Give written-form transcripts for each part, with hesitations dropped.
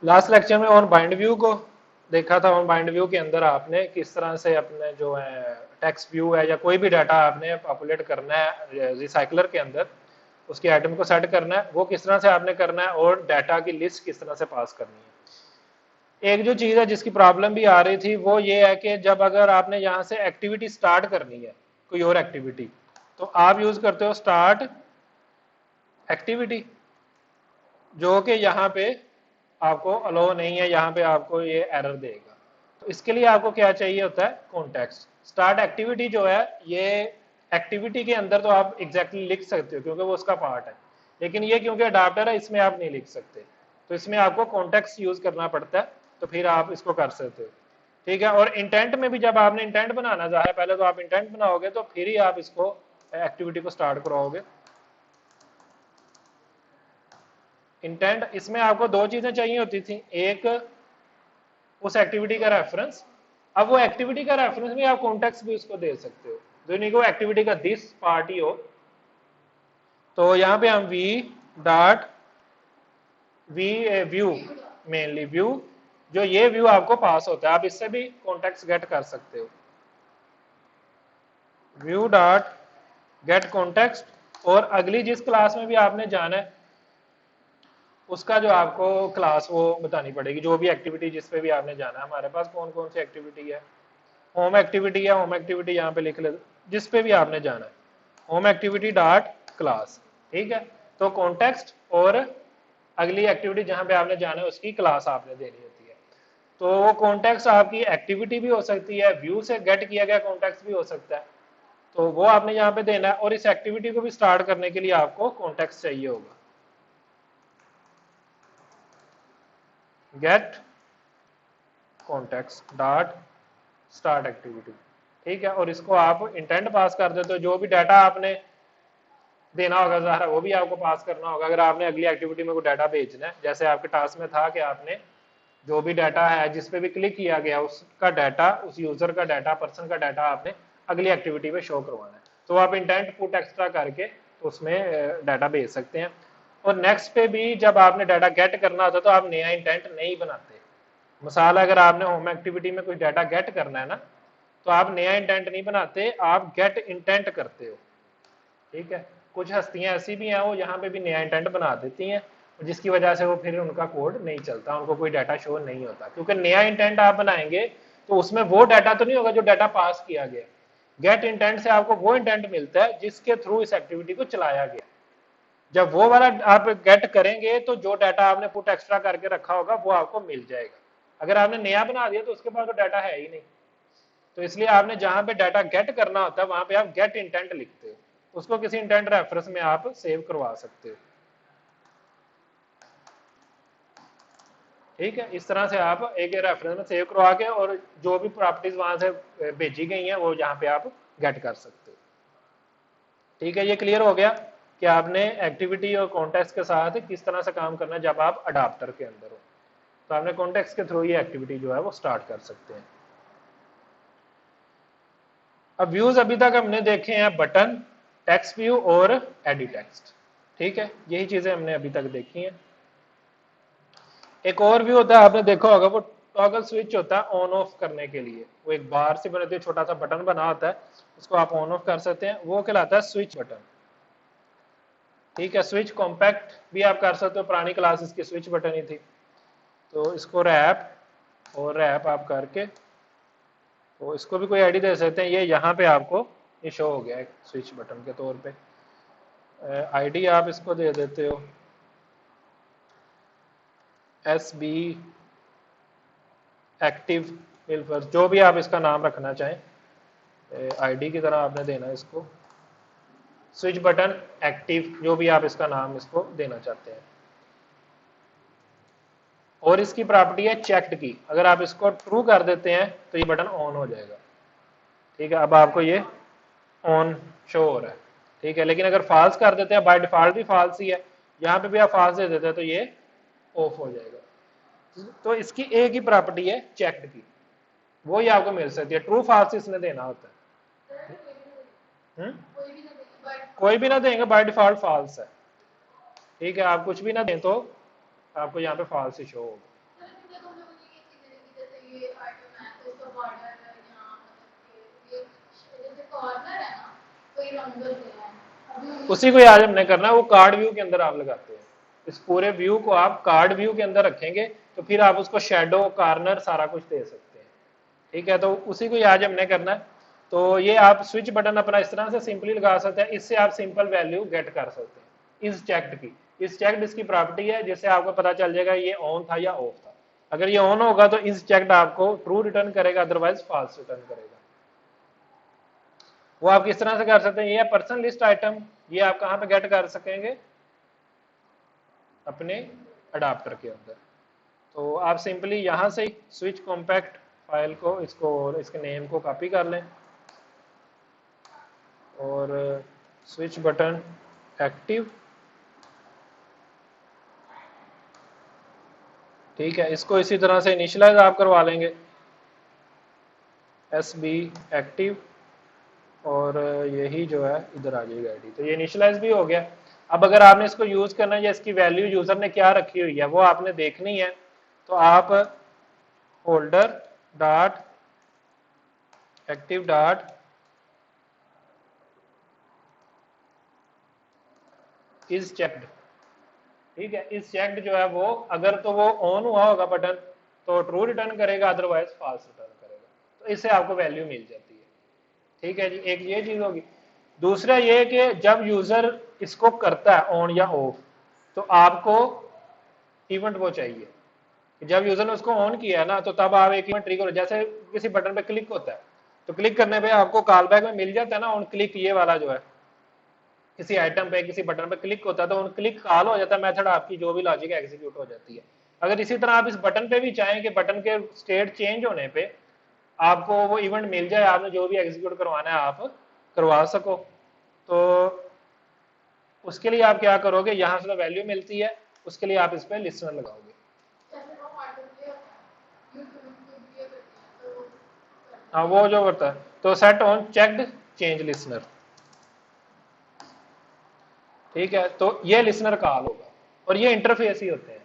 Last lecture में on bind view को देखा था। ऑन बाइंड व्यू के अंदर आपने किस तरह से अपने जो है टेक्स्ट व्यू है या कोई भी डाटा आपने पॉपुलेट करना है रिसाइकलर के अंदर, उसके आइटम को सेट करना है, वो किस तरह से आपने करना है और डाटा की लिस्ट किस तरह से पास करनी है। एक जो चीज़ है जिसकी प्रॉब्लम भी आ रही थी वो ये है कि जब अगर आपने यहाँ से एक्टिविटी स्टार्ट करनी है, कोई और एक्टिविटी, तो आप यूज करते हो स्टार्ट एक्टिविटी, जो कि यहाँ पे आपको अलो नहीं है, यहाँ पे आपको ये एरर देगा। तो इसके लिए आपको क्या चाहिए होता है, कॉन्टेक्स्ट। स्टार्ट एक्टिविटी जो है ये एक्टिविटी के अंदर तो आप एग्जैक्टली लिख सकते हो क्योंकि वो उसका पार्ट है, लेकिन ये क्योंकि अडाप्टर है इसमें आप नहीं लिख सकते, तो इसमें आपको कॉन्टेक्स्ट यूज करना पड़ता है, तो फिर आप इसको कर सकते हो। ठीक है। और इंटेंट में भी जब आपने इंटेंट बनाना चाहे, पहले तो आप इंटेंट बनाओगे तो फिर ही आप इसको एक्टिविटी को स्टार्ट कराओगे। इंटेंट, इसमें आपको दो चीजें चाहिए होती थी, एक उस एक्टिविटी का रेफरेंस। अब वो एक्टिविटी का रेफरेंस भी आप कॉन्टेक्स्ट भी उसको दे सकते हो, दोनों को एक्टिविटी का दिस पार्ट ही हो। तो यहाँ पे हम V dot V view, mainly view, जो ये व्यू आपको पास होता है, आप इससे भी कॉन्टेक्स्ट गेट कर सकते हो। व्यू डॉट गेट कॉन्टेक्स्ट, और अगली जिस क्लास में भी आपने जाना है उसका जो आपको क्लास वो बतानी पड़ेगी, जो भी एक्टिविटी जिस पे भी आपने जाना है। हमारे पास कौन कौन सी एक्टिविटी है, होम एक्टिविटी है, होम एक्टिविटी यहाँ पे लिख ले, जिस पे भी आपने जाना है होम एक्टिविटी डॉट क्लास। ठीक है। तो कॉन्टेक्स्ट और अगली एक्टिविटी जहाँ पे आपने जाना है उसकी क्लास आपने देनी होती है। तो वो कॉन्टेक्स्ट आपकी एक्टिविटी भी हो सकती है, व्यू से गेट किया गया कॉन्टेक्स्ट भी हो सकता है, तो वो आपने यहाँ पे देना है। और इस एक्टिविटी को भी स्टार्ट करने के लिए आपको कॉन्टेक्स्ट चाहिए होगा, get context dot start activity. ठीक है। और इसको आप इंटेंट पास कर देते हो, जो भी डाटा आपने देना होगा ज़ाहिर वो भी आपको पास करना होगा। अगर आपने अगली एक्टिविटी में कोई डाटा भेजना है, जैसे आपके टास्क में था कि आपने जो भी डाटा है जिस पे भी क्लिक किया गया उसका डाटा, उस यूजर का डाटा, पर्सन का डाटा आपने अगली एक्टिविटी में शो करवाना है, तो आप इंटेंट पुट एक्स्ट्रा करके तो उसमें डाटा भेज सकते हैं। और नेक्स्ट पे भी जब आपने डाटा गेट करना होता है तो आप नया इंटेंट नहीं बनाते। मिसाल अगर आपने होम एक्टिविटी में कुछ डाटा गेट करना है ना, तो आप नया इंटेंट नहीं बनाते, आप गेट इंटेंट करते हो। ठीक है। कुछ हस्तियां ऐसी भी हैं वो यहाँ पे भी नया इंटेंट बना देती हैं, जिसकी वजह से वो फिर उनका कोड नहीं चलता, उनको कोई डाटा शो नहीं होता, क्योंकि नया इंटेंट आप बनाएंगे तो उसमें वो डाटा तो नहीं होगा जो डाटा पास किया गया। गेट इंटेंट से आपको वो इंटेंट मिलता है जिसके थ्रू इस एक्टिविटी को चलाया गया। जब वो वाला आप गेट करेंगे तो जो डाटा आपने पुट एक्स्ट्रा करके रखा होगा वो आपको मिल जाएगा। अगर आपने नया बना दिया तो उसके पास तो डाटा है ही नहीं। तो इसलिए आपने जहां पे डाटा गेट करना होता है वहां पे आप गेट इंटेंट लिखते हो, उसको किसी इंटेंट रेफरेंस में आप सेव करवा सकते हो। ठीक है। इस तरह से आप एक रेफरेंस में सेव करवा के और जो भी प्रॉपर्टीज वहां से भेजी गई हैं वो यहाँ पे आप गेट कर सकते हो। ठीक है। ये क्लियर हो गया कि आपने एक्टिविटी और कॉन्टेक्स्ट के साथ किस तरह से काम करना है जब आप अडाप्टर के अंदर हो। तो आपने कॉन्टेक्स्ट के थ्रू ये एक्टिविटी जो है वो स्टार्ट कर सकते हैं। अब व्यूज अभी तक हमने देखे हैं बटन, टेक्स्ट व्यू और एडिट टेक्स्ट। ठीक है। यही चीजें हमने अभी तक देखी हैं। एक और व्यू होता है, आपने देखा होगा, वो टॉगल स्विच होता है ऑन ऑफ करने के लिए। वो एक बार से बने हुए छोटा सा बटन बना होता है, उसको आप ऑन ऑफ कर सकते हैं, वो कहलाता है स्विच बटन। ठीक है। स्विच कॉम्पैक्ट भी आप कर सकते हो, पुरानी क्लासेस की स्विच बटन ही थी। तो इसको रैप और रैप आप करके तो इसको भी कोई आईडी दे सकते हैं। ये यहाँ पे आपको ये शो हो गया है स्विच बटन के तौर पे। आईडी आप इसको दे देते हो SB एक्टिव मिलफर, जो भी आप इसका नाम रखना चाहें, आईडी की तरह आपने देना है इसको। स्विच बटन एक्टिव, जो भी आप इसका नाम इसको देना चाहते हैं। और इसकी प्रॉपर्टी है चेक्ड की, अगर आप इसको ट्रू कर देते हैं तो ये बटन ऑन हो जाएगा। ठीक है। अब आपको ये ऑन शो हो रहा है। ठीक है। लेकिन अगर फॉल्स कर देते हैं, बाय डिफॉल्ट भी फॉल्स ही है, यहाँ पे भी आप फॉल्स दे देते हैं तो ये ऑफ हो जाएगा। तो इसकी एक ही प्रॉपर्टी है चेक्ड की, वो ही आपको मिल सकती है। ट्रू फॉल्स इसने देना होता है। कोई भी ना देंगे, बाय डिफॉल्ट फॉल्स है। ठीक है। आप कुछ भी ना दें तो आपको यहाँ पे फॉल्स ही शो होगा। उसी को आज हमने करना है, वो कार्ड व्यू के अंदर आप लगाते हैं। इस पूरे व्यू को आप कार्ड व्यू के अंदर रखेंगे तो फिर आप उसको शेडो कॉर्नर सारा कुछ दे सकते हैं। ठीक है, तो उसी को आज हमने करना है। तो ये आप स्विच बटन अपना इस तरह से सिंपली लगा सकते हैं। इससे आप सिंपल वैल्यू गेट कर सकते हैं इस चेक्ड की। इस चेक्ड इसकी प्रॉपर्टी है जिससे आपको पता चल जाएगा ये ऑन था या ऑफ था। अगर ये ऑन होगा तो इस चेक्ड आपको ट्रू रिटर्न करेगा, अदरवाइज फॉल्स रिटर्न करेगा। वो आप किस तरह से कर सकते हैं, ये पर्सन लिस्ट आइटम, ये आप कहां पे गेट कर सकेंगे, अपने अडाप्टर के अंदर। तो आप सिंपली यहां से स्विच कॉम्पैक्ट फाइल को, इसको और इसके नेम को कॉपी कर लें और स्विच बटन एक्टिव, ठीक है, इसको इसी तरह से इनिशियलाइज आप करवा लेंगे SB एक्टिव और यही जो है इधर आ जाएगा आईडी। तो ये इनिशियलाइज भी हो गया। अब अगर आपने इसको यूज करना है या इसकी वैल्यू यूजर ने क्या रखी हुई है वो आपने देखनी है, तो आप holder dot active dot is checked, ठीक है, इस चेक्ड जो है वो अगर तो वो ऑन हुआ होगा बटन तो ट्रू रिटर्न करेगा, अदरवाइज फॉल्स रिटर्न करेगा। तो इससे आपको वैल्यू मिल जाती है। ठीक है जी, एक ये चीज होगी। दूसरा ये कि जब यूजर इसको करता है ऑन या ऑफ तो आपको इवेंट वो चाहिए। जब यूजर ने उसको ऑन किया है ना तो तब आप एक इवेंट ट्रिगर, जैसे किसी बटन पे क्लिक होता है तो क्लिक करने पे आपको कॉल बैक में मिल जाता है ना ऑन क्लिक, ये वाला जो है किसी आइटम पे किसी बटन पे क्लिक होता है तो ऑन क्लिक कॉल हो जाता है, मेथड आपकी जो भी लॉजिक है एग्जीक्यूट हो जाती है। अगर इसी तरह आप इस बटन पे भी चाहें कि बटन के स्टेट चेंज होने पे आपको वो इवेंट मिल जाए, आपने जो भी एग्जीक्यूट करवाना है आप करवा सको, तो उसके लिए आप क्या करोगे, यहां से वैल्यू मिलती है, उसके लिए आप इस पर लिस्टनर लगाओगे। हाँ वो जो होता है तो set on checked change listener, ठीक है, तो ये लिस्टनर कॉल होगा और ये इंटरफेस ही होते हैं।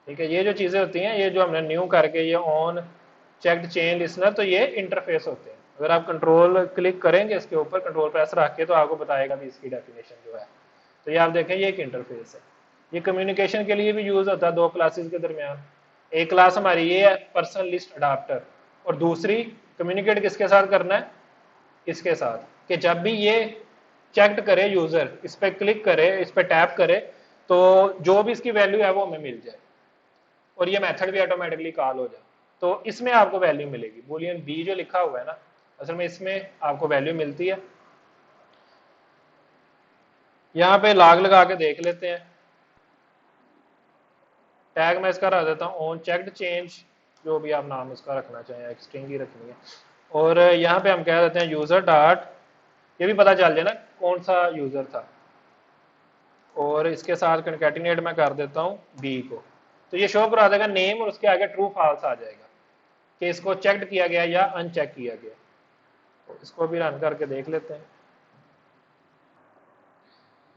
ठीक है, ये जो चीजें होती हैं ये जो हमने न्यू करके ये ऑन चेक्ड चेंज लिस्टनर, तो ये इंटरफेस होते हैं। अगर आप कंट्रोल क्लिक करेंगे इसके ऊपर, कंट्रोल प्रेस रख के, तो आपको बताएगा भी इसकी डेफिनेशन जो है। तो ये आप देखें ये एक इंटरफेस है। ये कम्युनिकेशन के लिए भी यूज होता है दो क्लासेस के दरमियान। एक क्लास हमारी ये है पर्सन लिस्ट अडाप्टर, और दूसरी कम्युनिकेट किसके साथ करना है, इसके साथ, कि जब भी ये चेक्ड करे यूजर, इस पर क्लिक करे, इस पर टैप करे, तो जो भी इसकी वैल्यू है वो हमें मिल जाए और ये मेथड भी ऑटोमेटिकली कॉल हो जाए। तो इसमें आपको वैल्यू मिलेगी, बूलियन बी जो लिखा हुआ है ना, असल में इसमें आपको वैल्यू मिलती है। यहां पे लॉग लगा के देख लेते हैं। टैग मैं इसका रख देता हूँ ऑन चेक्ड चेंज, जो भी आप नाम इसका रखना चाहें, एक स्ट्रिंग ही रखनी है। और यहाँ पे हम कह देते हैं यूजर डॉट, ये भी पता चल जाए ना कौन सा यूजर था, और इसके साथ कंकैटिनेट मैं कर देता हूँ बी को, तो ये शो करा देगा नेम और उसके आगे ट्रू फॉल्स आ जाएगा कि इसको चेक्ड किया गया या अनचेक किया गया। तो इसको भी रन करके देख लेते हैं।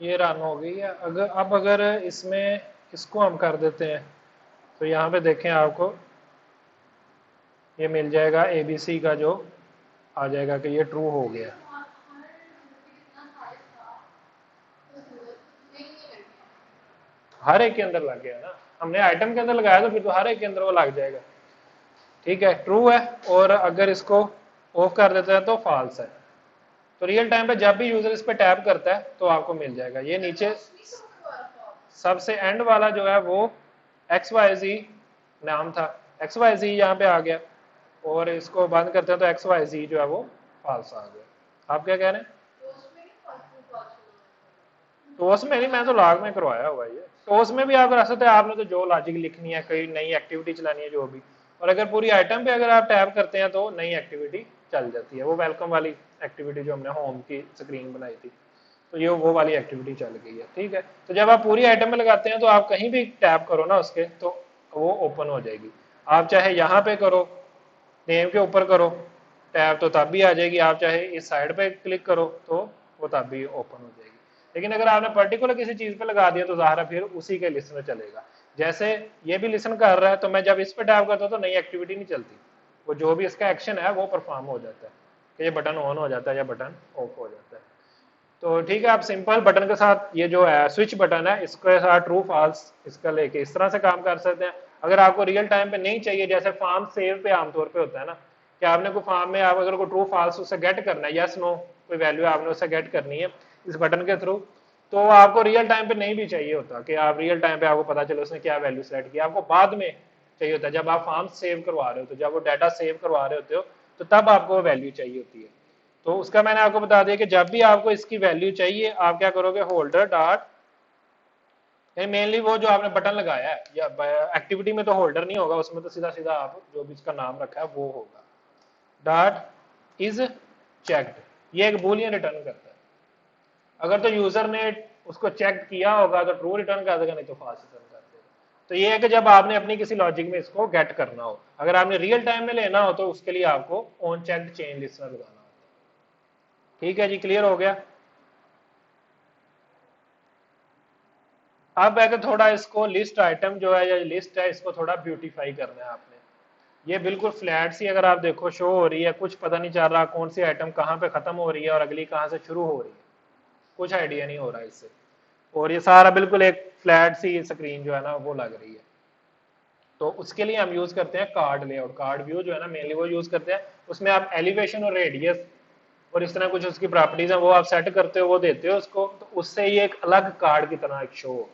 ये रन हो गई है। अगर इसमें इसको हम कर देते हैं तो यहाँ पे देखें आपको ये मिल जाएगा ABC का जो आ जाएगा कि ये ट्रू हो गया। हर एक के अंदर लग गया ना, हमने आइटम के अंदर लगाया तो फिर तो हर एक के अंदर वो लग जाएगा। ठीक है, ट्रू है। और अगर इसको ऑफ कर देते हैं तो फॉल्स है। तो रियल टाइम पे जब भी यूजर इस पे टैप करता है तो आपको मिल जाएगा। ये नीचे सबसे एंड वाला जो है वो XYZ नाम था, XYZ यहाँ पे आ गया, और इसको बंद करते हैं तो XYZ जो है वो फॉल्स आ गया। आप क्या कह रहे हैं? टोस में नहीं, मैं तो लॉग में करवाया हुआ है। ये टोस में भी आप कर सकते हैं, आपने तो जो लॉजिक लिखनी है, कोई नई एक्टिविटी चलानी है जो भी, और अगर पूरी आइटम पे अगर आप टैप करते हैं तो नई एक्टिविटी चल जाती है। वो वेलकम वाली एक्टिविटी जो हमने होम की स्क्रीन बनाई थी, तो ये वो वाली एक्टिविटी चल गई है। ठीक है, तो जब आप पूरी आइटम में लगाते हैं तो आप कहीं भी टैप करो ना उसके, तो वो ओपन हो जाएगी। आप चाहे यहाँ पे करो, नेम के ऊपर करो टैप, तो तब भी आ जाएगी। आप चाहे इस साइड पे क्लिक करो तो वो तब भी ओपन हो जाएगी। लेकिन अगर आपने पर्टिकुलर किसी चीज पे लगा दिया तो ज़ाहिर है फिर उसी के लिस्ट में चलेगा। जैसे ये भी लिसन कर रहा है, तो मैं जब इस पे टैप करता हूँ तो नई एक्टिविटी नहीं चलती, वो जो भी इसका एक्शन है वो परफॉर्म हो जाता है। कि ये बटन ऑन हो जाता है या बटन ऑफ हो जाता है। तो ठीक है, आप सिंपल बटन के साथ ये जो है स्विच बटन है इसके साथ ट्रू फॉल्स इसका लेके इस तरह से काम कर सकते हैं। अगर आपको रियल टाइम पे नहीं चाहिए, जैसे फॉर्म सेव पे आमतौर पे होता है ना कि आपने कोई फॉर्म में आप अगर कोई ट्रू फॉल्स उससे गेट करना है, यस नो कोई वैल्यू आपने उससे गेट करनी है इस बटन के थ्रू, तो आपको रियल टाइम पे नहीं भी चाहिए होता कि आप रियल टाइम पे आपको पता चले उसने क्या वैल्यू सेलेक्ट किया, आपको बाद में चाहिए होता है जब आप फॉर्म सेव करवा रहे हो, तो जब वो डाटा सेव करवा रहे होते हो तो तब आपको वैल्यू चाहिए होती है। तो उसका मैंने आपको बता दिया कि जब भी आपको इसकी वैल्यू चाहिए आप क्या करोगे, होल्डर डॉट, मेनली वो जो आपने बटन लगाया है या एक्टिविटी में तो होल्डर नहीं होगा, उसमें तो सीधा सीधा आप जो भी इसका नाम रखा है वो होगा, डॉट इज चेक्ड, ये एक बूलियन रिटर्न करता है। अगर तो यूजर ने उसको चेक किया होगा तो ट्रू रिटर्न कर देगा, नहीं तो फॉल्स रिटर्न कर देगा। तो ये है कि जब आपने अपनी किसी लॉजिक में इसको गेट करना हो, अगर आपने रियल टाइम में लेना हो तो उसके लिए आपको ऑन चेक्ड चेन लिस्टनर लगाना होता है। ठीक है जी, क्लियर हो गया। अब अगर थोड़ा इसको लिस्ट आइटम जो है या लिस्ट है इसको थोड़ा ब्यूटीफाई करना है आपने। ये बिल्कुल फ्लैट सी अगर आप देखो शो हो रही है, कुछ पता नहीं चल रहा कौन सी आइटम कहाँ पे खत्म हो रही है और अगली कहाँ से शुरू हो रही है, कुछ आइडिया नहीं हो रहा इससे। और ये सारा बिल्कुल एक फ्लैट सी स्क्रीन जो है ना वो लग रही है। तो उसके लिए हम यूज करते हैं कार्ड लेआउट, कार्ड व्यू जो है ना मेनली वो यूज करते हैं। उसमें आप एलिवेशन और रेडियस और इस तरह कुछ उसकी प्रॉपर्टीज है वो आप सेट करते हो, वो देते हो उसको, तो उससे ये एक अलग कार्ड की तरह एक शो हो।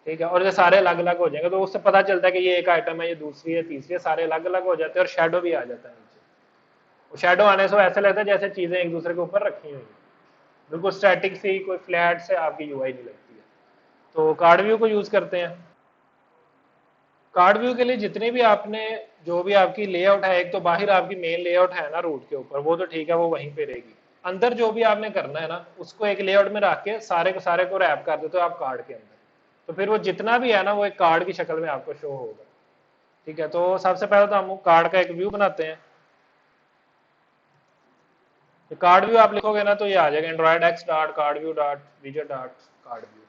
ठीक है, और ये सारे अलग अलग हो जाएंगे तो उससे पता चलता है कि ये एक आइटम है, ये दूसरी है, तीसरी है, सारे अलग अलग हो जाते हैं और शेडो भी आ जाता है नीचे। शेडो आने से ऐसा लगता है जैसे चीजें एक दूसरे के ऊपर रखी हुई है, बिल्कुल स्टैटिक सी, कोई फ्लैट से आपकी यूआई नहीं लगती है। तो कार्ड व्यू को यूज करते हैं। कार्ड व्यू के लिए जितने भी आपने जो भी आपकी लेआउट है, एक तो बाहर आपकी मेन लेआउट है ना रूट के ऊपर, वो तो ठीक है वो वहीं पे रहेगी। अंदर जो भी आपने करना है ना उसको एक लेआउट में रख के सारे को रैप कर देते हो आप कार्ड के अंदर, तो फिर वो जितना भी है ना वो एक कार्ड की शक्ल में आपको शो होगा। ठीक है, तो सबसे पहले तो हम कार्ड का एक व्यू बनाते हैं। कार्ड व्यू आप लिखोगे ना तो ये आ जाएगा Android X dot card view dot विजेट डॉट कार्ड व्यू।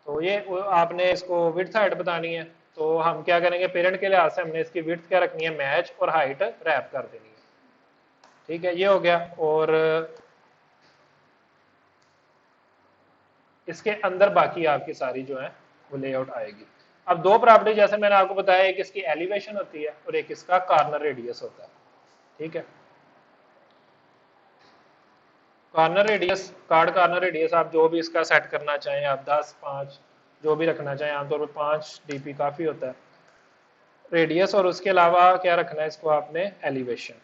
तो ये आपने इसको विड्थ हाइट बतानी है, तो हम क्या करेंगे, पेरेंट के लिहाज से हमने इसकी विड्थ क्या रखनी है, मैच, और हाइट रैप कर देनी है। ठीक है, ये हो गया। और इसके अंदर बाकी आपकी सारी जो है वो लेआउट आएगी। अब दो प्रॉपर्टी जैसे मैंने आपको बताया, एक इसकी एलिवेशन होती है और एक इसका कॉर्नर रेडियस होता है। ठीक है, corner radius, card corner radius आप जो भी इसका सेट करना चाहें, आप 10, 5 जो भी रखना चाहें, आमतौर पर 5 डीपी काफ़ी होता है रेडियस। और उसके अलावा क्या रखना है इसको आपने, एलिवेशन।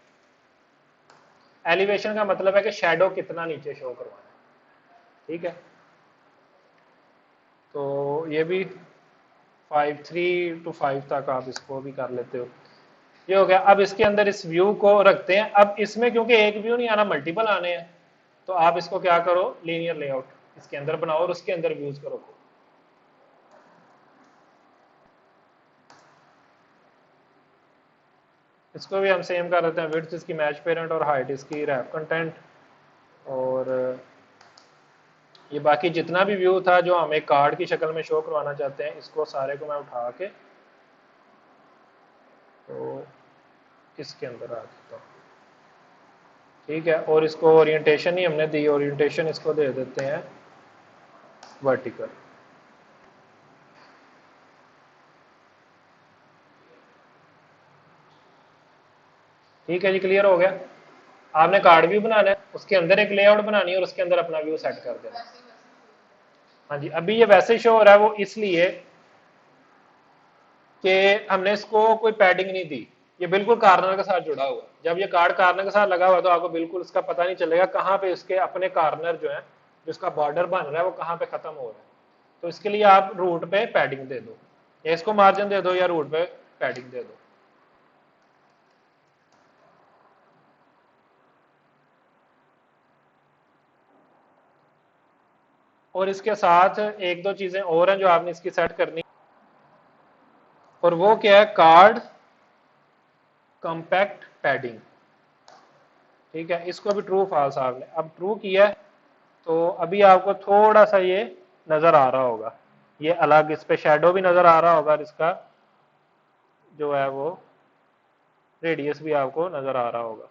एलिवेशन का मतलब है कि शेडो कितना नीचे शो करवाना है। ठीक है, तो ये भी 5, 3 to 5 तक आप इसको भी कर लेते हो। ये हो गया। अब इसके अंदर इस व्यू को रखते हैं। अब इसमें क्योंकि एक व्यू नहीं आना, मल्टीपल आने हैं, तो आप इसको क्या करो, लीनियर लेआउट इसके अंदर बनाओ और उसके अंदर व्यूज करो। इसको भी हम सेम कर देते हैं, विड्थ इसकी मैच पेरेंट और हाइट इसकी रैप कंटेंट। और ये बाकी जितना भी व्यू था जो हम एक कार्ड की शक्ल में शो करवाना चाहते हैं, इसको सारे को मैं उठा के तो इसके अंदर आ देता हूँ। ठीक है, और इसको ओरिएंटेशन ही हमने दी, ओरिएंटेशन इसको दे देते हैं वर्टिकल। ठीक है जी, क्लियर हो गया। आपने कार्ड व्यू बनाना है, उसके अंदर एक लेआउट बनानी है और उसके अंदर अपना व्यू सेट कर देना। हाँ जी, अभी ये वैसे शो हो रहा है वो इसलिए कि हमने इसको कोई पैडिंग नहीं दी, ये बिल्कुल कार्नर के साथ जुड़ा हुआ है। जब ये कार्ड कार्नर के साथ लगा हुआ है तो आपको बिल्कुल उसका पता नहीं चलेगा कहाँ पे उसके अपने कार्नर जो है, जो उसका बॉर्डर बन रहा है वो कहाँ पे खत्म हो रहा है। तो इसके लिए आप रूट पे पैडिंग दे दो, या इसको मार्जिन दे दो या रूट पे पैडिंग दे दो। और इसके साथ एक दो चीजें और हैं जो आपने इसकी सेट करनी, और वो क्या है, कार्ड कंपैक्ट पैडिंग। ठीक है, इसको भी ट्रू फॉल्स आपने अब ट्रू किया है, तो अभी आपको थोड़ा सा ये नजर आ रहा होगा, ये अलग इस पे शेडो भी नजर आ रहा होगा और इसका जो है वो रेडियस भी आपको नजर आ रहा होगा।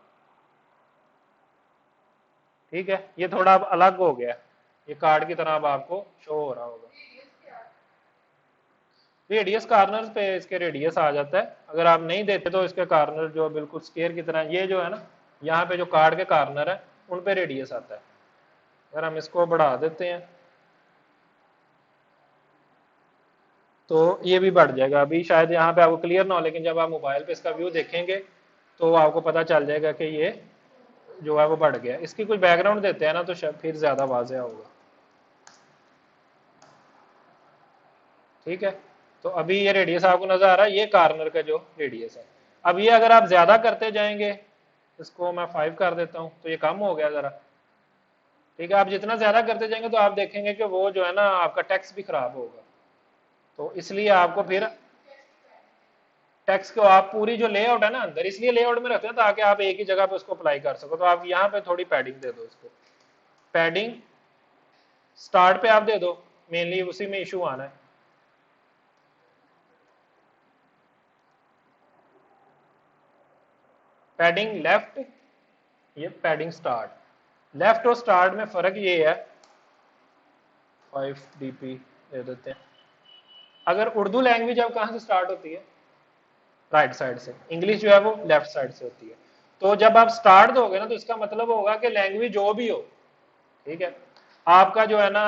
ठीक है, ये थोड़ा अब अलग हो गया, ये कार्ड की तरह अब आपको शो हो रहा होगा। रेडियस कार्नर पे इसके रेडियस आ जाता है, अगर आप नहीं देते तो इसके कार्नर जो बिल्कुल स्क्वायर की तरह, ये जो है ना यहाँ पे जो कार्ड के कार्नर है उन पे रेडियस आता है। अगर हम इसको बढ़ा देते हैं तो ये भी बढ़ जाएगा। अभी शायद यहाँ पे आपको क्लियर ना हो, लेकिन जब आप मोबाइल पे इसका व्यू देखेंगे तो आपको पता चल जाएगा कि ये जो है वो बढ़ गया। इसकी कुछ बैकग्राउंड देते हैं ना तो फिर ज्यादा वाज़ेह होगा। ठीक है, तो अभी ये रेडियस आपको नजर आ रहा है, ये कार्नर का जो रेडियस है। अब ये अगर आप ज्यादा करते जाएंगे, इसको मैं 5 कर देता हूं तो ये कम हो गया जरा। ठीक है, आप जितना ज्यादा करते जाएंगे तो आप देखेंगे कि वो जो है ना आपका टेक्स्ट भी खराब होगा। तो इसलिए आपको फिर टेक्स्ट को आप पूरी जो लेआउट है ना अंदर, इसलिए लेआउट में रखते हैं ताकि आप एक ही जगह पे उसको अप्लाई कर सको। तो आप यहाँ पे थोड़ी पैडिंग दे दो इसको, पैडिंग स्टार्ट पे आप दे दो, मेनली उसी में इशू आना है। पैडिंग लेफ्ट, ये पैडिंग स्टार्ट। लेफ्ट और स्टार्ट में फर्क ये है, 5 dp दे देते हैं। अगर उर्दू लैंग्वेज अब कहां से स्टार्ट होती है, राइट साइड से, इंग्लिश जो है वो लेफ्ट साइड से होती है। तो जब आप स्टार्ट दोगे ना तो इसका मतलब होगा कि लैंग्वेज जो भी हो, ठीक है, आपका जो है ना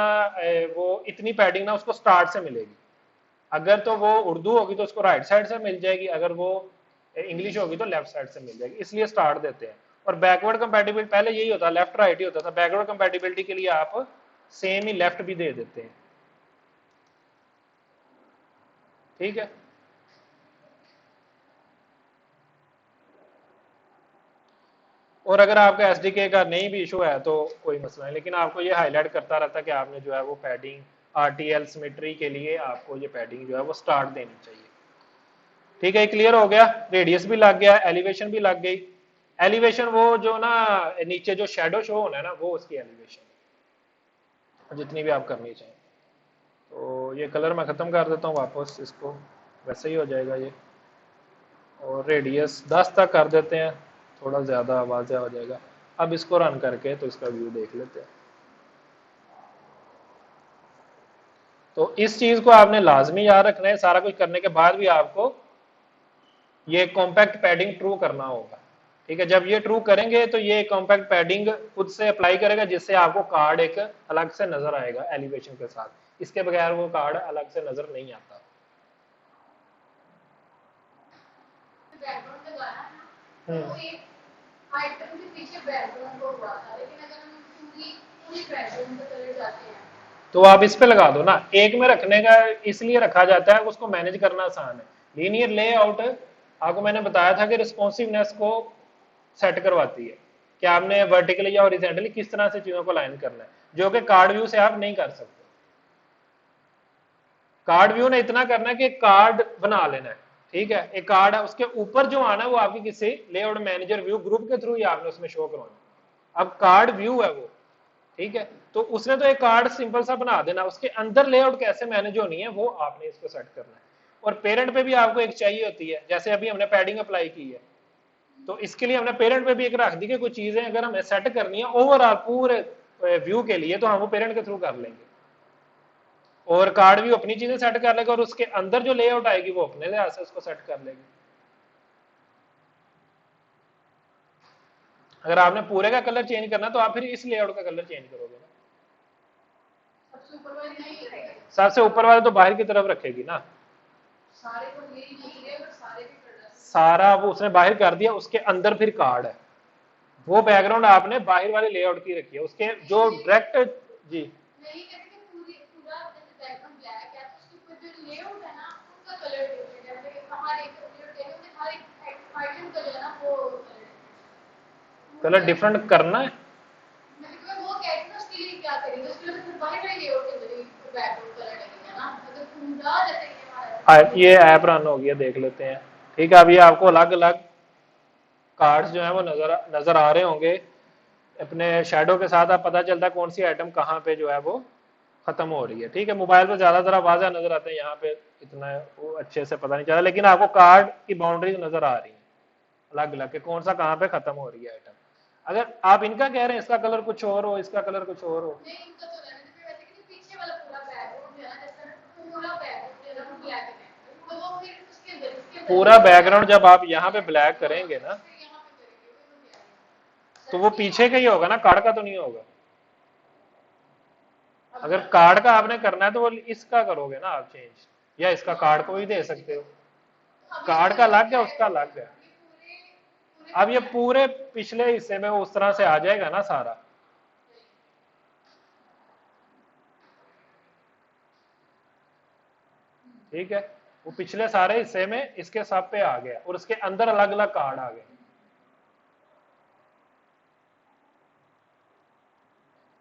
वो इतनी पैडिंग ना उसको स्टार्ट से मिलेगी। अगर तो वो उर्दू होगी तो उसको राइट साइड से मिल जाएगी, अगर वो इंग्लिश होगी तो लेफ्ट साइड से मिल जाएगी, इसलिए स्टार्ट देते हैं। और बैकवर्ड कंपैटिबिलिटी पहले यही होता, लेफ्ट राइट ही होता था, बैकवर्ड कंपैटिबिलिटी के लिए आप सेम ही लेफ्ट भी दे देते हैं। ठीक है, और अगर आपका एसडीके का नहीं भी इशू है तो कोई मसला नहीं, लेकिन आपको ये हाईलाइट करता रहता है कि आपने जो है वो पैडिंग आरटीएल सिमेट्री के लिए आपको ये पैडिंग जो है वो स्टार्ट देनी चाहिए। ठीक है, क्लियर हो गया, रेडियस भी लग गया, एलिवेशन भी लग गई। एलिवेशन वो जो ना नीचे जो शेडो शो होना है ना वो उसकी एलिवेशन जितनी भी आप करनी चाहिए। तो ये कलर मैं खत्म कर देता हूँ वापस, इसको वैसे ही हो जाएगा ये। और रेडियस 10 तक कर देते हैं, थोड़ा ज़्यादा वाज़ेह हो जाएगा। अब इसको रन करके तो इसका व्यू देख लेते हैं। तो इस चीज़ को आपने लाजमी याद रखना है, सारा कुछ करने के बाद भी आपको ये कॉम्पैक्ट पैडिंग ट्रू करना होगा। ठीक है, जब ये ट्रू करेंगे तो ये कॉम्पैक्ट पैडिंग खुद से अप्लाई करेगा, जिससे आपको कार्ड एक अलग से नजर आएगा एलिवेशन के साथ। इसके बगैर वो कार्ड अलग से नजर नहीं आता। आइटम के पीछे बैकग्राउंड को हुआ था, लेकिन अगर हम पूरी बैकग्राउंड का कलर जाते हैं तो आप इस पे लगा दो ना। एक में रखने का इसलिए रखा जाता है, उसको मैनेज करना आसान है। लीनियर लेआउट आपको मैंने बताया था कि रिस्पॉन्सिवनेस को सेट करवाती है कि आपने वर्टिकली या हॉरिजॉन्टली किस तरह से चीजों को लाइन करना है, जो कि कार्ड व्यू से आप नहीं कर सकते। कार्ड व्यू ने इतना करना है कि कार्ड बना लेना है, ठीक है, एक कार्ड है, उसके ऊपर जो आना है वो आपकी किसी लेआउट मैनेजर व्यू ग्रुप के थ्रू ही आपने उसमें शो करवाना। अब कार्ड व्यू है वो, ठीक है, तो उसने तो एक कार्ड सिंपल सा बना देना, उसके अंदर लेआउट कैसे मैनेज होनी है वो आपने इसको सेट करना है। और पेरेंट पे भी आपको एक चाहिए होती है, जैसे अभी हमने पैडिंग अप्लाई की है तो इसके लिए हमने पेरेंट पे भी एक रख दी कि कुछ चीजें अगर हमें सेट करनी है ओवरऑल पूरे व्यू के लिए तो हम वो पेरेंट के थ्रू कर लेंगे, और कार्ड व्यू अपनी चीजें सेट कर लेगा, और उसके अंदर जो लेआउट आएगी वो अपने लिहाज से उसको सेट कर लेगी। अगर आपने पूरे का कलर चेंज करना तो आप फिर इस लेआउट का कलर चेंज करोगे ना। सबसे ऊपर वाले तो बाहर की तरफ रखेगी ना, सारा वो उसने बाहर कर दिया, उसके अंदर फिर कार्ड है, वो बैकग्राउंड आपने बाहर वाले लेआउट की रखी है, उसके जो डायरेक्ट जी कलर डिफरेंट करना है। ये ऐप रन हो गया, देख लेते हैं। ठीक है, अभी आपको अलग अलग कार्ड्स जो है वो नजर आ रहे होंगे अपने शेडो के साथ, आप पता चलता है कौन सी आइटम कहाँ पे जो है वो खत्म हो रही है। ठीक है, मोबाइल पे ज्यादा जरा वाज़ा नजर आते हैं, यहाँ पे इतना वो अच्छे से पता नहीं चला, लेकिन आपको कार्ड की बाउंड्रीज नजर आ रही है अलग अलग के कौन सा कहाँ पे खत्म हो रही है आइटम। अगर आप इनका कह रहे हैं इसका कलर कुछ और हो, इसका कलर कुछ और हो, नहीं इनका तो रहने दीजिए, वैसे कि पीछे वाला पूरा बैकग्राउंड जो है ना, जैसे पूरा बैकग्राउंड जो है ना ब्लैक है, तो वो फिर उसके अंदर पूरा बैकग्राउंड जब आप यहाँ पे ब्लैक करेंगे ना, फिर यहाँ पे करेंगे वो क्या है, तो वो पीछे का ही होगा ना, कार्ड का तो नहीं होगा। अगर कार्ड का आपने करना है तो वो इसका करोगे ना आप चेंज, या इसका कार्ड को भी दे सकते हो। कार्ड का अलग है, उसका अलग है। अब ये पूरे पिछले हिस्से में उस तरह से आ जाएगा ना सारा। ठीक है, वो पिछले सारे हिस्से में इसके सब पे आ गया और उसके अंदर अलग अलग कार्ड आ गए।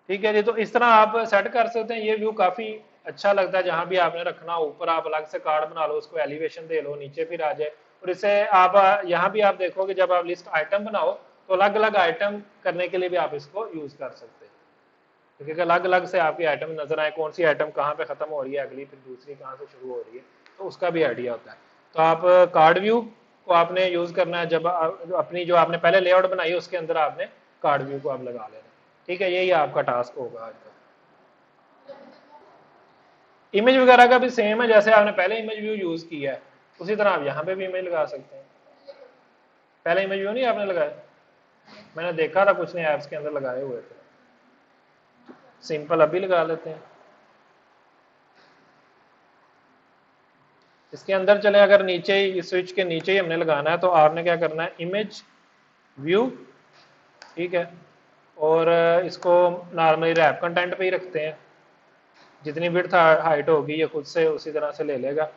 ठीक है जी, तो इस तरह आप सेट कर सकते हैं। ये व्यू काफी अच्छा लगता है, जहां भी आपने रखना ऊपर आप अलग से कार्ड बना लो, उसको एलिवेशन दे लो, नीचे फिर आ जाए। और इससे आप यहाँ भी आप देखोगे जब आप लिस्ट आइटम बनाओ तो अलग अलग आइटम करने के लिए भी आप इसको यूज कर सकते हैं, क्योंकि अलग अलग से आपकी आइटम नजर आए, कौन सी आइटम कहाँ पे खत्म हो रही है अगली, फिर दूसरी कहाँ से शुरू हो रही है, तो उसका भी आइडिया होता है। तो आप कार्ड व्यू को आपने यूज करना है जब अपनी जो आपने पहले लेआउट बनाई है उसके अंदर आपने कार्ड व्यू को आप लगा लेना। ठीक है, यही आपका टास्क होगा आज का। इमेज वगैरह का भी सेम है, जैसे आपने पहले इमेज व्यू यूज किया है उसी तरह आप यहाँ पे भी इमेज लगा सकते हैं। पहले इमेज व्यू नहीं आपने लगाया, मैंने देखा था कुछ ने ऐप्स के अंदर लगाए हुए थे। सिंपल अभी लगा लेते हैं। इसके अंदर चले, अगर नीचे ही इस स्विच के नीचे ही हमने लगाना है तो आपने क्या करना है, इमेज व्यू, ठीक है, और इसको नॉर्मली रैप कंटेंट पे ही रखते हैं। जितनी विड्थ हाइट होगी ये खुद से उसी तरह से ले लेगा,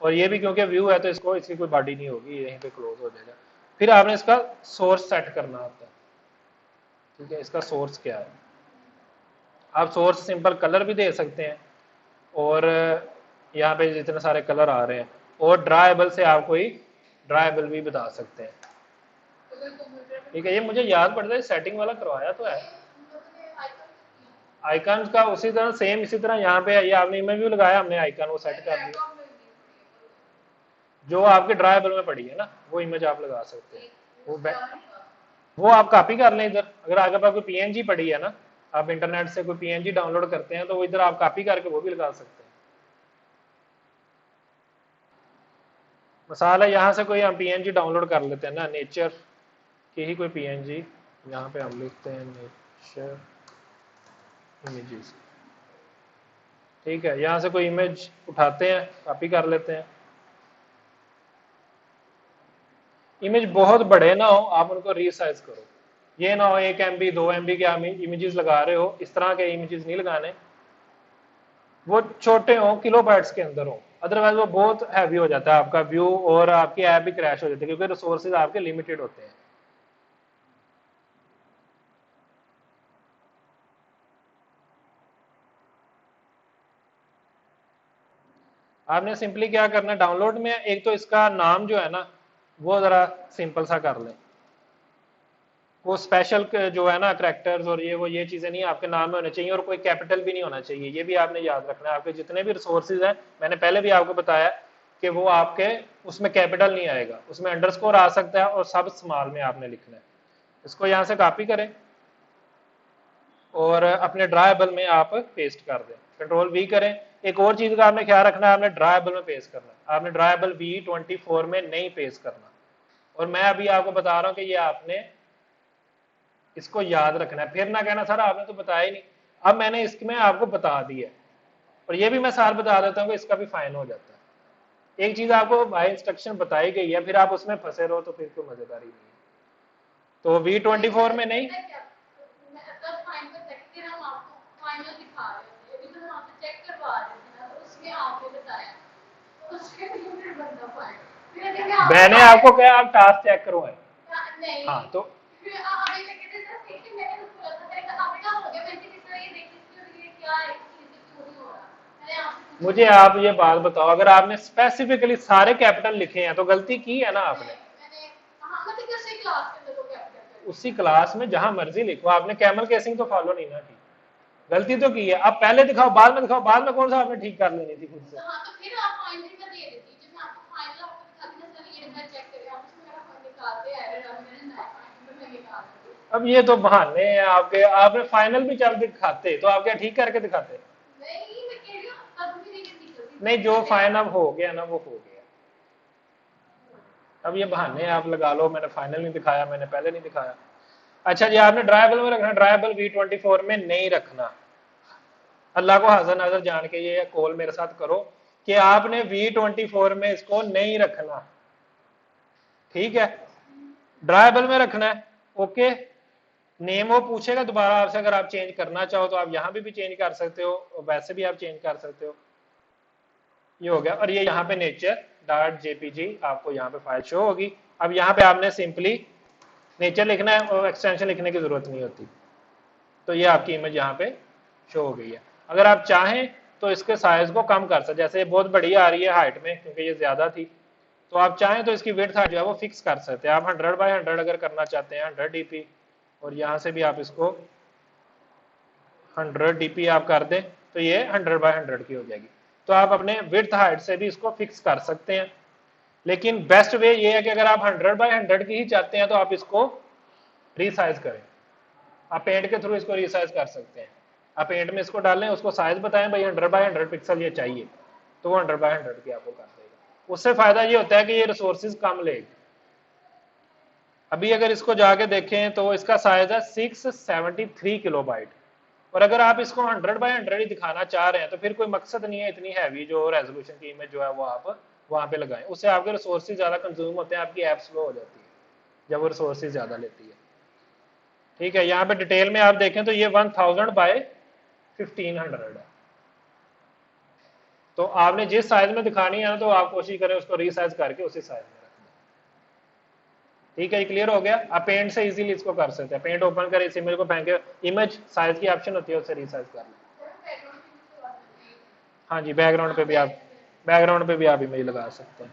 और ये भी क्योंकि व्यू है तो इसको इसकी कोई बॉडी नहीं होगी, यहीं पे क्लोज हो जाएगा। फिर आपने इसका सोर्स सेट करना होता है। ठीक है, इसका सोर्स क्या है, आप सोर्स सिंपल कलर भी दे सकते हैं, और यहाँ पे जितने सारे कलर आ रहे हैं, और ड्राइबल से आप कोई ड्राइबल भी बता सकते हैं। ठीक है, ये मुझे याद पड़ता है सेटिंग वाला करवाया तो है। आइकन का उसी तरह सेम इसी तरह यहाँ पे ये आपने इमेज व्यू लगाया, हमने आइकन वो सेट कर दिया। जो आपके ड्राइबल में पड़ी है ना वो इमेज आप लगा सकते हैं। वो आप कॉपी कर लें इधर, अगर आपके पास कोई पीएनजी पड़ी है ना, आप इंटरनेट से कोई पीएनजी डाउनलोड करते हैं तो वो इधर आप कॉपी करके वो भी लगा सकते हैं। मसाला यहाँ से कोई हम पीएनजी डाउनलोड कर लेते हैं ना, नेचर की ही कोई पीएनजी, यहाँ पे हम लिखते हैं नेचर इमेजेस। ठीक है, यहाँ से कोई इमेज उठाते हैं, कॉपी कर लेते हैं। इमेज बहुत बड़े ना हो, आप उनको रीसाइज करो। ये ना हो 1 MB 2 MB के आप इमेजेस लगा रहे हो, इस तरह के इमेजेस नहीं लगाने। वो छोटे हो, किलोबाइट्स के अंदर हो, अदरवाइज वो बहुत हैवी हो जाता है आपका व्यू, और आपकी ऐप भी क्रैश हो जाती है क्योंकि रिसोर्सेज आपके लिमिटेड होते हैं। आपने सिंपली क्या करना है, डाउनलोड में एक तो इसका नाम जो है ना वो जरा सिंपल सा कर ले। वो स्पेशल जो है ना करैक्टर्स और ये चीजें नहीं आपके नाम में होने चाहिए, और कोई कैपिटल भी नहीं होना चाहिए, ये भी आपने याद रखना है। आपके जितने भी रिसोर्सेज हैं, मैंने पहले भी आपको बताया कि वो आपके उसमें कैपिटल नहीं आएगा, उसमें अंडरस्कोर आ सकता है, और सब स्मॉल में आपने लिखना है। इसको यहाँ से कॉपी करें और अपने ड्राइबल में आप पेस्ट कर दें, Ctrl V करें। एक और चीज का आपने ख्याल रखना है, आपने ड्राइबल में पेस्ट करना है, आपने ड्राइबल V24 में नहीं पेस्ट करना। और मैं अभी आपको बता रहा हूं कि ये आपने इसको याद रखना है, फिर ना कहना सर आपने तो बताया ही नहीं। अब मैंने इसमें आपको बता दिया, और ये भी मैं सार बता देता हूँ कि इसका भी फाइन हो जाता है। एक चीज आपको बाय इंस्ट्रक्शन बताई गई है, फिर आप उसमें फंसे रहो तो फिर कोई मजेदारी नहीं है। तो V24 में नहीं, मैंने आपको कहा आप टास्क चेक करो है। हाँ तो मुझे आप ये बात बताओ, अगर आपने स्पेसिफिकली सारे कैपिटल लिखे हैं तो गलती की है ना आपने। उसी क्लास में जहां मर्जी लिखो, आपने कैमल केसिंग तो फॉलो नहीं ना की, गलती तो की है। अब पहले दिखाओ बाद में दिखाओ, बाद में कौन सा आपने ठीक कर लेनी थी खुद से। तो फिर आप फाइनल में दे देती, जब मैं आपको फाइनल आपको दिखाती ना, सर ये मैं चेक करें, आप उसमें मेरा निकालते एरर, अब मैंने ना फाइनल में निकाल दी, अब ये तो बहाने हैं आपके, आपने फाइनल भी चल दिखाते तो आप क्या ठीक करके दिखाते? नहीं मैं कह रही हूँ अब भी नहीं निकलती नहीं, जो फाइनल हो गया ना वो हो गया। अब ये बहाने आप लगा लो, मैंने फाइनल नहीं दिखाया, मैंने पहले नहीं दिखाया। अच्छा जी, आपने ड्राइबल में रखना, ड्राइबल V24 में नहीं रखना। अल्लाह को हाजिर नाजर जान के ये कॉल मेरे साथ करो कि आपने V24 में इसको नहीं रखना, ठीक है? ड्राइबल में रखना है, ओके। नेम वो पूछेगा दोबारा आपसे, अगर आप चेंज करना चाहो तो आप यहां भी चेंज कर सकते हो, वैसे भी आप चेंज कर सकते हो। ये हो गया। और ये यहाँ पे नेचर डॉट जेपीजी आपको यहाँ पे फाइल शो होगी। अब यहाँ पे आपने सिंपली नेचर लिखना है और एक्सटेंशन लिखने की जरूरत नहीं होती। तो ये आपकी इमेज यहाँ पे शो हो गई है। अगर आप चाहें तो इसके साइज को कम कर सकते, जैसे ये बहुत बड़ी आ रही है हाइट में क्योंकि ये ज्यादा थी, तो आप चाहें तो इसकी विड्थ जो है वो फिक्स कर सकते हैं। आप 100 बाय 100 अगर करना चाहते हैं 100 डीपी, और यहाँ से भी आप इसको 100 डीपी आप कर दें तो ये 100 बाय 100 की हो जाएगी। तो आप अपने विड्थ हाइट से भी इसको फिक्स कर सकते हैं। लेकिन बेस्ट वे ये है कि अगर आप 100 बाय 100 की ही चाहते हैं तो आप इसको रीसाइज करें। आप पेंट के थ्रू इसको रीसाइज कर सकते हैं। आप पेंट में इसको डालें, उसको साइज बताएं भाई 100 बाय 100 पिक्सल ये चाहिए, तो वो 100 बाय 100 की आपको कर देगा। उससे फायदा ये होता है कि ये रिसोर्सेज कम लेगी। अभी अगर इसको जाके देखें तो इसका साइज है 673 किलोबाइट, और अगर आप इसको 100 बाय 100 ही दिखाना चाह रहे हैं तो फिर कोई मकसद नहीं है इतनी हैवी जो रेजोल्यूशन की इमेज जो है वो आप वहां पे लगाएं। उससे आपके रिसोर्सेज ज्यादा कंज्यूम होते हैं, आपकी ऐप स्लो हो जाती है जब वो रिसोर्सेज ज्यादा लेती है। ठीक है, यहाँ पे डिटेल में आप देखें तो ये 1000 बाय 1500 है। तो आपने जिस साइज में दिखानी है ना तो आप कोशिश करें उसको रीसाइज करके उसी साइज में रखना। ठीक है, ये क्लियर हो गया। आप पेंट से इजीली इसको कर सकते हैं। पेंट ओपन करें, इस इमेज को फेंके, इमेज साइज की ऑप्शन होती है उससे रीसाइज कर लें। हाँ जी, बैकग्राउंड पे भी आप इमेज लगा सकते हैं।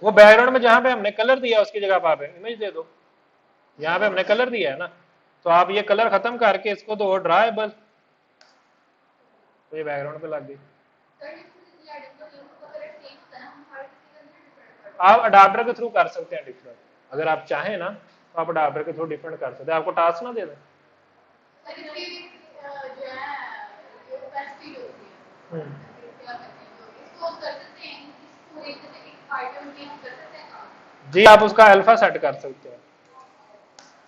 वो बैकग्राउंड में जहां पे हमने कलर दिया उसकी जगह पर आप इमेज दे दो। यहाँ पे हमने कलर दिया है ना, तो आप ये कलर खत्म करके इसको दो ड्राइबल, तो ये बैकग्राउंड पे लग गई। आप अडाप्टर के थ्रू कर सकते हैं डिफरेंट, अगर आप चाहें ना तो आप अडाप्टर के थ्रू डिफरेंट कर सकते हैं। आपको टास्क ना दे दें। जी, आप उसका अल्फा सेट कर सकते हैं।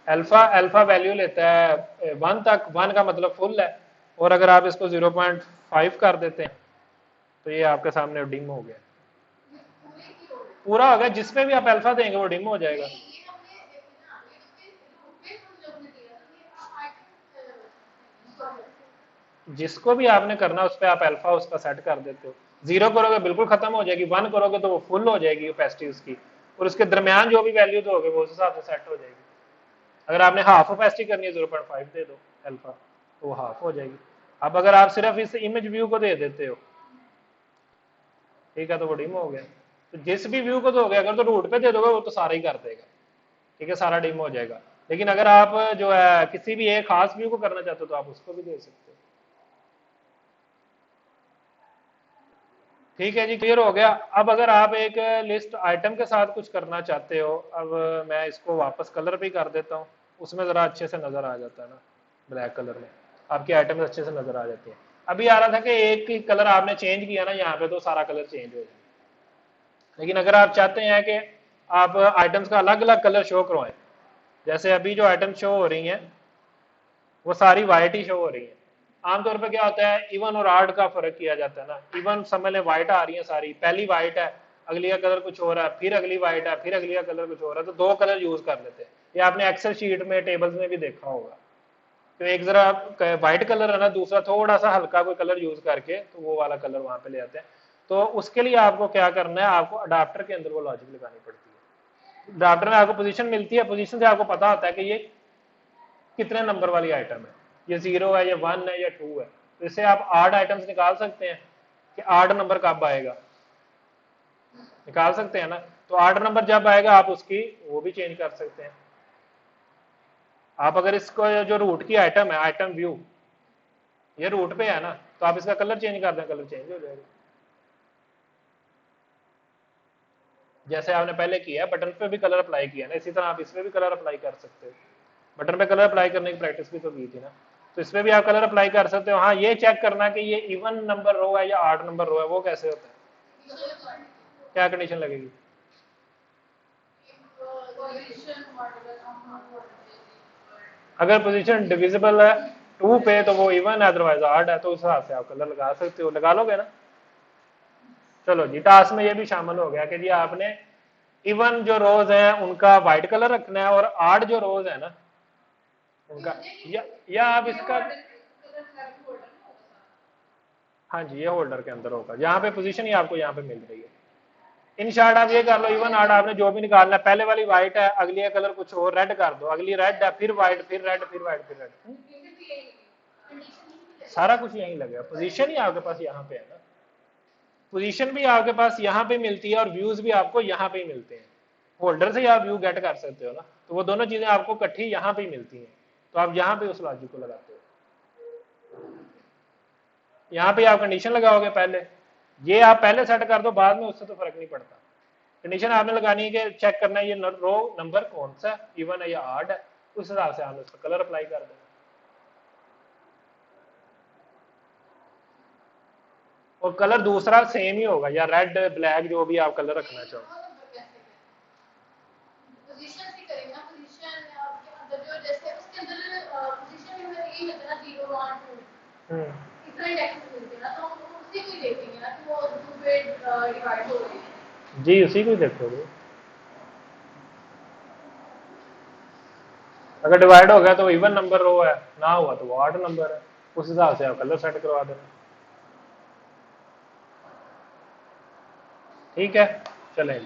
अल्फा अल्फा वैल्यू लेता है 1 तक, 1 का मतलब फुल है, और अगर आप इसको 0.5 कर देते हैं तो ये आपके सामने डिम हो गया, पूरा हो गया। जिसमें भी आप अल्फा देंगे वो डिम हो जाएगा। जिसको भी आपने करना उस पर आप अल्फा उसका सेट कर देते हो। 0 करोगे बिल्कुल खत्म हो जाएगी, 1 करोगे तो वो फुल हो जाएगी ओपेसिटी उसकी, और उसके दरमियान जो भी वैल्यू दोगे वो उस हिसाब से सेट हो जाएगी। अगर आपने हाफ ओपेसिटी करनी है 0.5 दे दो अल्फा, तो वो हाफ हो जाएगी। अब अगर आप सिर्फ इस इमेज व्यू को दे देते हो, ठीक है, तो वो डिम हो गया। तो जिस भी व्यू को दोगे, अगर तो रूट पे दे दोगे वो तो सारा ही कर देगा, ठीक है, सारा डिम हो जाएगा। लेकिन अगर आप जो है किसी भी एक खास व्यू को करना चाहते हो तो आप उसको भी दे सकते हो। ठीक है जी, क्लियर हो गया। अब अगर आप एक लिस्ट आइटम के साथ कुछ करना चाहते हो, अब मैं इसको वापस कलर पे कर देता हूँ, उसमें ज़रा अच्छे से नज़र आ जाता है ना, ब्लैक कलर में आपकी आइटम अच्छे से नज़र आ जाती है। अभी आ रहा था कि एक ही कलर आपने चेंज किया ना यहाँ पे तो सारा कलर चेंज हो जाए। लेकिन अगर आप चाहते हैं कि आप आइटम्स का अलग अलग कलर शो करवाएं, जैसे अभी जो आइटम शो हो रही हैं वो सारी वाइट ही शो हो रही है। आमतौर पर क्या होता है, इवन और आर्ड का फर्क किया जाता है ना। इवन समझ लें वाइट आ रही है सारी, पहली वाइट है, अगली का कलर कुछ हो रहा है, फिर अगली वाइट है, फिर अगली का कलर कुछ हो रहा है, तो दो कलर यूज कर लेते हैं। ये आपने एक्सेल शीट में टेबल्स में भी देखा होगा। तो एक जरा व्हाइट कलर है ना, दूसरा थोड़ा सा हल्का कोई कलर यूज करके तो वो वाला कलर वहां पे ले आते हैं। तो उसके लिए आपको क्या करना है, आपको अडाप्टर के अंदर वो लॉजिक लगानी पड़ती है। अडाप्टर में आपको पोजीशन मिलती है, पोजीशन से आपको पता होता है कि ये कितने नंबर वाली आइटम है, ये 0 है, ये 1 है, या 2 है। तो इससे आप आड आइटम्स निकाल सकते हैं कि आड नंबर कब आएगा, निकाल सकते हैं ना। तो आड नंबर जब आएगा आप उसकी वो भी चेंज कर सकते हैं। आप अगर इसको जो रूट की आइटम है, आइटम व्यू ये रूट पे है ना, तो आप इसका कलर चेंज कर दें, कलर चेंज हो जाएगा। जैसे आपने पहले किया है, बटन पे भी कलर अप्लाई किया ना, इसी तरह आप इसमें भी कलर अप्लाई कर सकते हो। बटन पे कलर अप्लाई करने की प्रैक्टिस भी तो की थी ना, तो इसमें भी आप कलर अप्लाई कर सकते हो। हाँ, ये चेक करना कि ये इवन नंबर रो है या ऑड नंबर रो है, वो कैसे होता है, क्या कंडीशन लगेगी? अगर पोजीशन डिविजिबल है 2 पे तो वो इवन है, अदरवाइज ऑड है, तो उस हिसाब से आप कलर लगा सकते हो। लगा लोगे ना? चलो जी, टास्क में ये भी शामिल हो गया कि जी आपने इवन जो रोज हैं उनका व्हाइट कलर रखना है, और ऑड जो रोज है ना उनका, या आप इसका, हाँ जी, ये होल्डर के अंदर होगा, यहाँ पे पोजीशन ही आपको यहाँ पे मिल रही है। इन शॉर्ट आप ये कर लो, इवन ऑड आपने जो भी निकालना है, पहले वाली व्हाइट है, अगली का कलर कुछ और रेड कर दो, अगली रेड है, फिर व्हाइट, फिर रेड, फिर व्हाइट, फिर रेड, सारा कुछ यहीं लगेगा। पोजीशन ही आपके पास यहाँ पे है ना, पोजीशन भी आपके पास यहाँ पे मिलती है और व्यूज भी आपको यहाँ पे ही मिलते हैं। होल्डर से ही आप व्यू गेट कर सकते हो ना, तो वो दोनों चीजें आपको इकट्ठी यहाँ पे ही मिलती हैं, तो आप यहाँ पे उस लॉजिक को लगाते हो। यहाँ पे आप कंडीशन लगाओगे पहले, ये आप पहले सेट कर दो, बाद में उससे तो फर्क नहीं पड़ता। कंडीशन आपने लगानी है कि चेक करना है ये रो नंबर कौन सा, इवन है या ऑड है, उस हिसाब से आपने उसका कलर अप्लाई कर देना। और कलर दूसरा सेम ही होगा, या रेड ब्लैक जो भी आप कलर रखना चाहो। पोजीशन भी करेंगे ना, पोजीशन के अंदर जो जैसे उसके अंदर पोजीशन में यही होता है ना 0 1 2 डिफरेंट एक्सेस मिलते हैं ना, तो हम उसी को ही देखेंगे ना कि वो 2 पे डिवाइड हो रहे हैं जी, उसी को ही देखोगे। अगर डिवाइड हो गया तो इवन नंबर रो है, ना हुआ तो वो ऑड नंबर है, उस हिसाब से आप कलर सेट करवा देना। ठीक है, चलें।